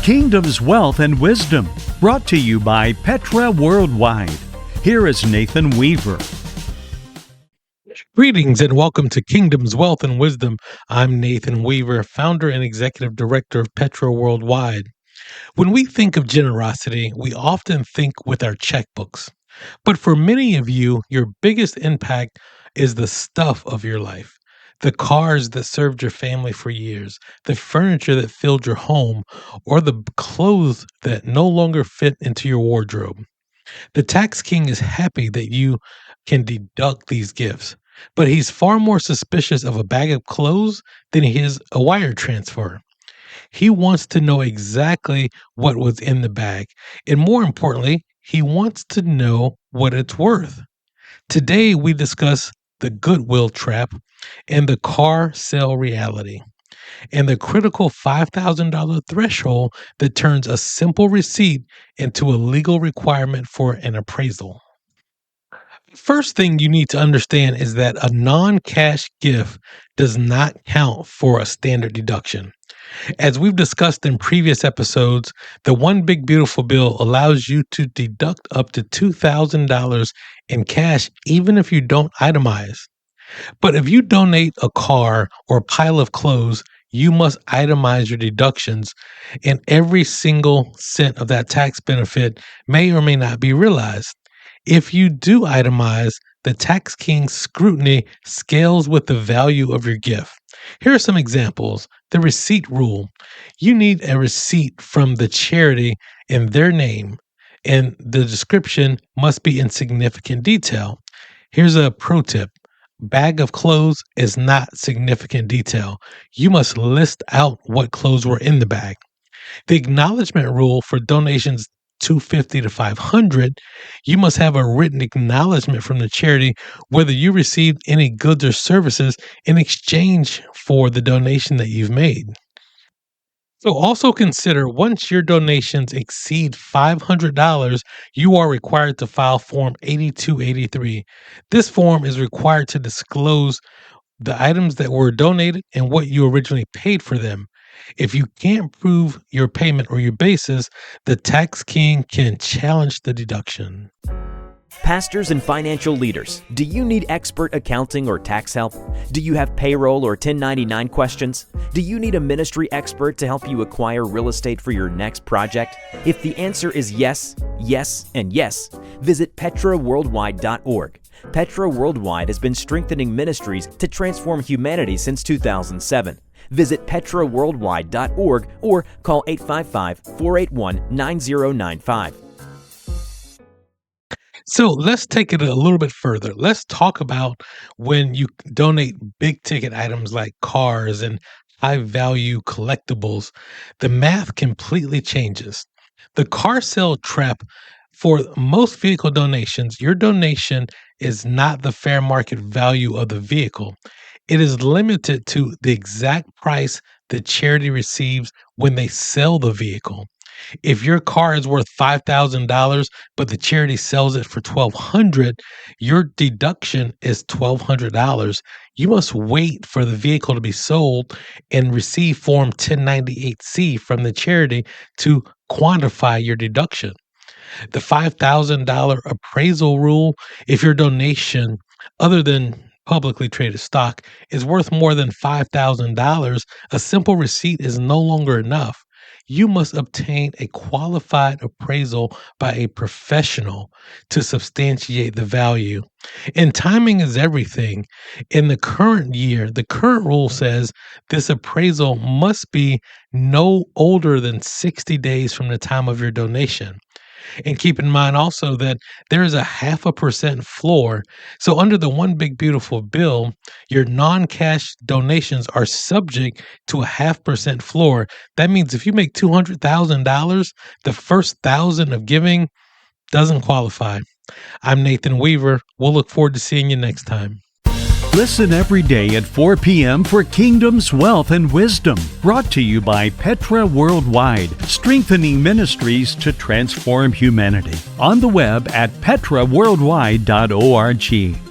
Kingdom's Wealth and Wisdom, brought to you by Petra Worldwide. Here is Nathan Weaver. Greetings and welcome to Kingdom's Wealth and Wisdom. I'm Nathan Weaver, founder and executive director of Petra Worldwide. When we think of generosity, we often think with our checkbooks. But for many of you, your biggest impact is the stuff of your life. The cars that served your family for years, the furniture that filled your home, or the clothes that no longer fit into your wardrobe. The tax king is happy that you can deduct these gifts, but he's far more suspicious of a bag of clothes than he is a wire transfer. He wants to know exactly what was in the bag, and more importantly, he wants to know what it's worth. Today, we discuss the goodwill trap and the car sale reality, and the critical $5,000 threshold that turns a simple receipt into a legal requirement for an appraisal. First thing you need to understand is that a non-cash gift does not count for a standard deduction. As we've discussed in previous episodes, the One Big Beautiful Bill allows you to deduct up to $2,000 in cash even if you don't itemize. But if you donate a car or a pile of clothes, you must itemize your deductions, and every single cent of that tax benefit may or may not be realized. If you do itemize, the tax king's scrutiny scales with the value of your gift. Here are some examples. The receipt rule. You need a receipt from the charity in their name, and the description must be in significant detail. Here's a pro tip. Bag of clothes is not significant detail. You must list out what clothes were in the bag. The acknowledgement rule for donations $250 to $500, you must have a written acknowledgement from the charity whether you received any goods or services in exchange for the donation that you've made. So also consider once your donations exceed $500, you are required to file Form 8283. This form is required to disclose the items that were donated and what you originally paid for them. If you can't prove your payment or your basis, the tax king can challenge the deduction. Pastors and financial leaders, do you need expert accounting or tax help? Do you have payroll or 1099 questions? Do you need a ministry expert to help you acquire real estate for your next project? If the answer is yes, yes, and yes, visit petraworldwide.org. Petra Worldwide has been strengthening ministries to transform humanity since 2007. Visit petraworldwide.org or call 855-481-9095. So let's take it a little bit further. Let's talk about when you donate big ticket items like cars and high value collectibles, the math completely changes. The car sale trap, for most vehicle donations, your donation is not the fair market value of the vehicle. It is limited to the exact price the charity receives when they sell the vehicle. If your car is worth $5,000, but the charity sells it for $1,200, your deduction is $1,200. You must wait for the vehicle to be sold and receive Form 1098C from the charity to quantify your deduction. The $5,000 appraisal rule, if your donation, other than publicly traded stock, is worth more than $5,000, a simple receipt is no longer enough. You must obtain a qualified appraisal by a professional to substantiate the value. And timing is everything. In the current year, the current rule says this appraisal must be no older than 60 days from the time of your donation. And keep in mind also that there is a 0.5% floor. So under the One Big Beautiful Bill, your non-cash donations are subject to a 0.5% floor. That means if you make $200,000, the first 1,000 of giving doesn't qualify. I'm Nathan Weaver. We'll look forward to seeing you next time. Listen every day at 4 p.m. for Kingdom's Wealth and Wisdom, brought to you by Petra Worldwide, strengthening ministries to transform humanity. On the web at petraworldwide.org.